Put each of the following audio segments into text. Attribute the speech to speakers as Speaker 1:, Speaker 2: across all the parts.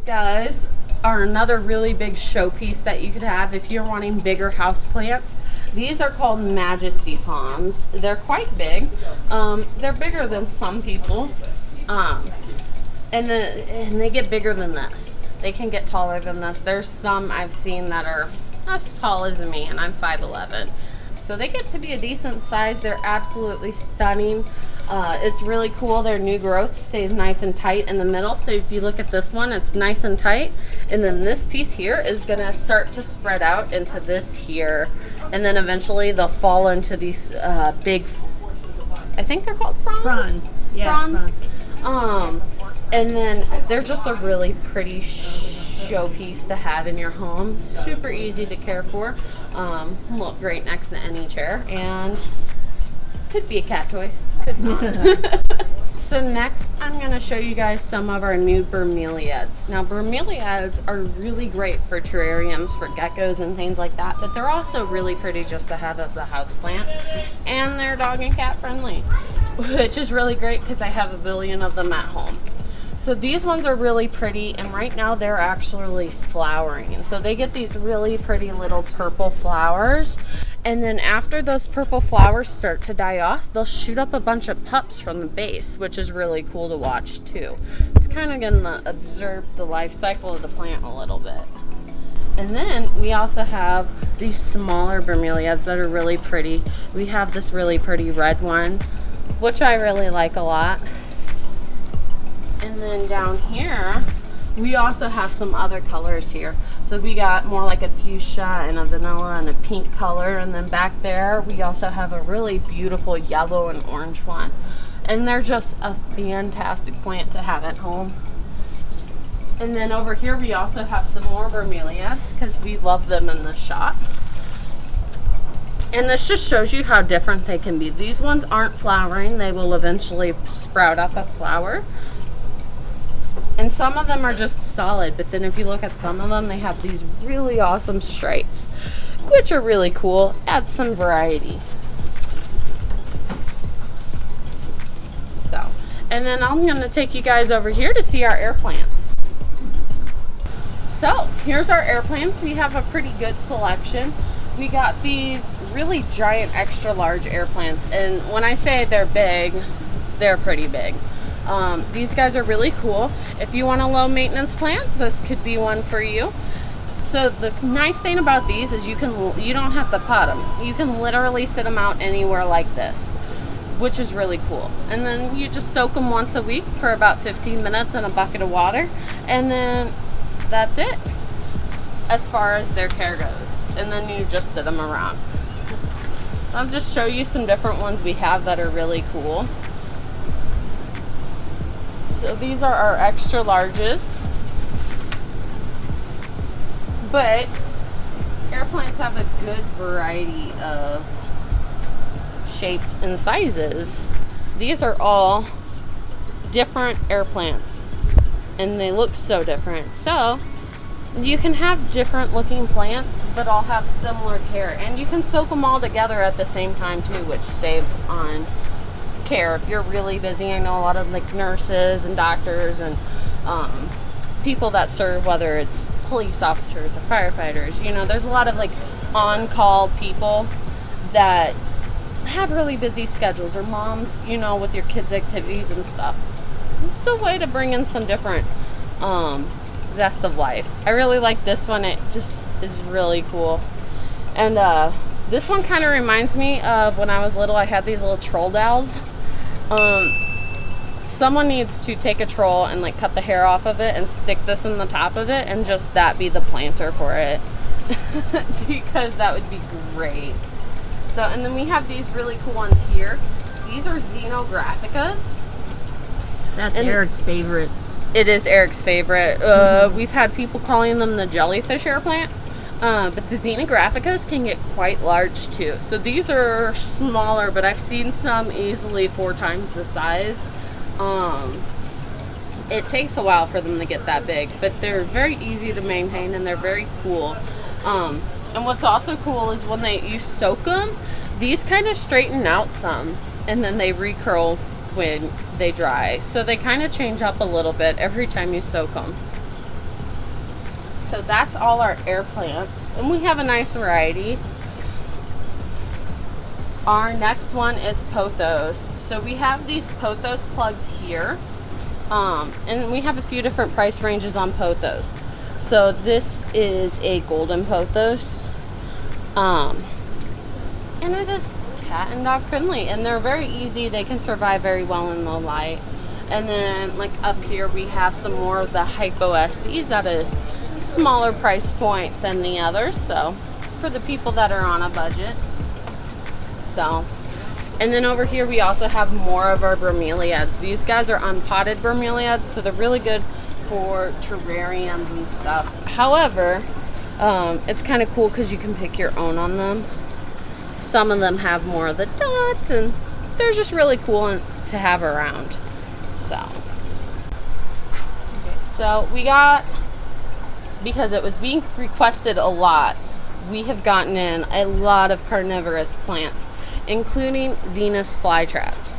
Speaker 1: guys are another really big showpiece that you could have if you're wanting bigger house plants. These are called Majesty palms. They're quite big. They're bigger than some people. And they get bigger than this. They can get taller than this. There's some I've seen that are as tall as me, and I'm 5'11". So they get to be a decent size. They're absolutely stunning. It's really cool. Their new growth stays nice and tight in the middle. So if you look at this one, it's nice and tight. And then this piece here is going to start to spread out into this here. And then eventually they'll fall into these big, I think they're called fronds.
Speaker 2: Fronds. Yeah,
Speaker 1: fronds. And then they're just a really pretty showpiece to have in your home. Super easy to care for. Look great next to any chair, and could be a cat toy. Could not. So next, I'm going to show you guys some of our new bromeliads. Now, bromeliads are really great for terrariums, for geckos and things like that, but they're also really pretty just to have as a houseplant, and they're dog and cat friendly, which is really great because I have a billion of them at home. So these ones are really pretty, and right now they're actually flowering. And so they get these really pretty little purple flowers. And then after those purple flowers start to die off, they'll shoot up a bunch of pups from the base, which is really cool to watch too. It's kind of going to observe the life cycle of the plant a little bit. And then we also have these smaller bromeliads that are really pretty. We have this really pretty red one, which I really like a lot. And then down here, we also have some other colors here. So we got more like a fuchsia and a vanilla and a pink color. And then back there, we also have a really beautiful yellow and orange one. And they're just a fantastic plant to have at home. And then over here, we also have some more bromeliads because we love them in the shop. And this just shows you how different they can be. These ones aren't flowering. They will eventually sprout up a flower. And some of them are just solid, but then if you look at some of them, they have these really awesome stripes, which are really cool. Add some variety. So, and then I'm going to take you guys over here to see our air plants. So, here's our air plants. We have a pretty good selection. We got these really giant extra large air plants, and when I say they're big, they're pretty big. These guys are really cool. If you want a low maintenance plant, this could be one for you. So the nice thing about these is you don't have to pot them. You can literally sit them out anywhere like this, which is really cool. And then you just soak them once a week for about 15 minutes in a bucket of water, and then that's it as far as their care goes. And then you just sit them around. So I'll just show you some different ones we have that are really cool. So these are our extra larges, but air plants have a good variety of shapes and sizes. These are all different air plants, and they look so different. So you can have different looking plants, but all have similar care, and you can soak them all together at the same time too, which saves on care. If you're really busy, I know a lot of like nurses and doctors and people that serve, whether it's police officers or firefighters, you know, there's a lot of like on-call people that have really busy schedules, or moms, you know, with your kids' activities and stuff. It's a way to bring in some different zest of life. I really like this one. It just is really cool. And this one kind of reminds me of when I was little. I had these little troll dolls. Someone needs to take a troll and like cut the hair off of it and stick this in the top of it, and just that be the planter for it. Because that would be great. So, and then we have these really cool ones here. These are xenographicas.
Speaker 2: That's Eric's favorite.
Speaker 1: It is Eric's favorite. We've had people calling them the jellyfish air plant. But the xenographicas can get quite large too. So these are smaller, but I've seen some easily 4 times the size. It takes a while for them to get that big, but they're very easy to maintain, and they're very cool. And what's also cool is when you soak them, these kind of straighten out some, and then they recurl when they dry. So they kind of change up a little bit every time you soak them. So that's all our air plants, and we have a nice variety. Our next one is pothos. So we have these pothos plugs here, and we have a few different price ranges on pothos. So this is a golden pothos, and it is cat and dog friendly, and they're very easy. They can survive very well in low light. And then like up here we have some more of the hypo SCs at a smaller price point than the others, so for the people that are on a budget. So, and then over here we also have more of our bromeliads. These guys are unpotted bromeliads, so they're really good for terrariums and stuff. However, it's kind of cool because you can pick your own on them. Some of them have more of the dots, and they're just really cool to have around. So we got, because it was being requested a lot, we have gotten in a lot of carnivorous plants, including Venus flytraps.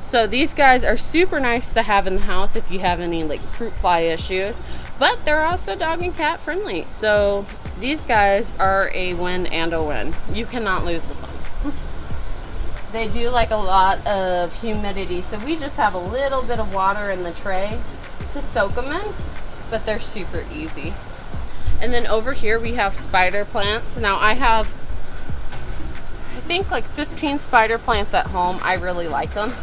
Speaker 1: So these guys are super nice to have in the house if you have any like fruit fly issues, but they're also dog and cat friendly. So these guys are a win and a win. You cannot lose with them. They do like a lot of humidity, so we just have a little bit of water in the tray to soak them in, but they're super easy. And then over here we have spider plants. Now I have, I think like 15 spider plants at home. I really like them.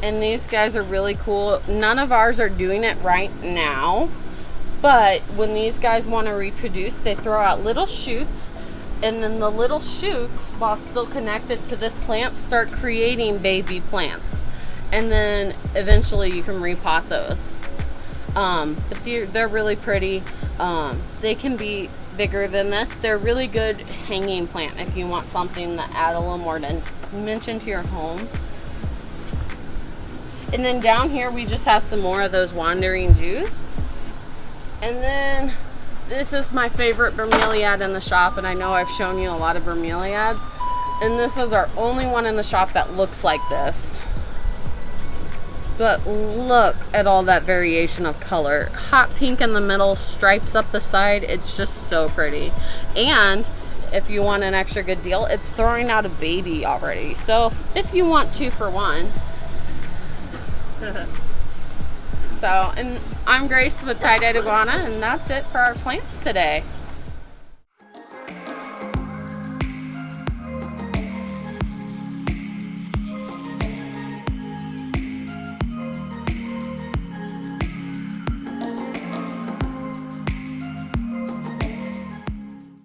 Speaker 1: And these guys are really cool. None of ours are doing it right now, but when these guys want to reproduce, they throw out little shoots, and then the little shoots, while still connected to this plant, start creating baby plants. And then eventually you can repot those. But they're really pretty. They can be bigger than this. They're really good hanging plant if you want something that add a little more dimension to your home. And then down here we just have some more of those wandering Jews. And then this is my favorite bromeliad in the shop, and I know I've shown you a lot of bromeliads, and this is our only one in the shop that looks like this. But look at all that variation of color. Hot pink in the middle, stripes up the side. It's just so pretty. And if you want an extra good deal, it's throwing out a baby already. So if you want 2 for 1. So, and I'm Grace with Tye-Dyed Iguana, and that's it for our plants today.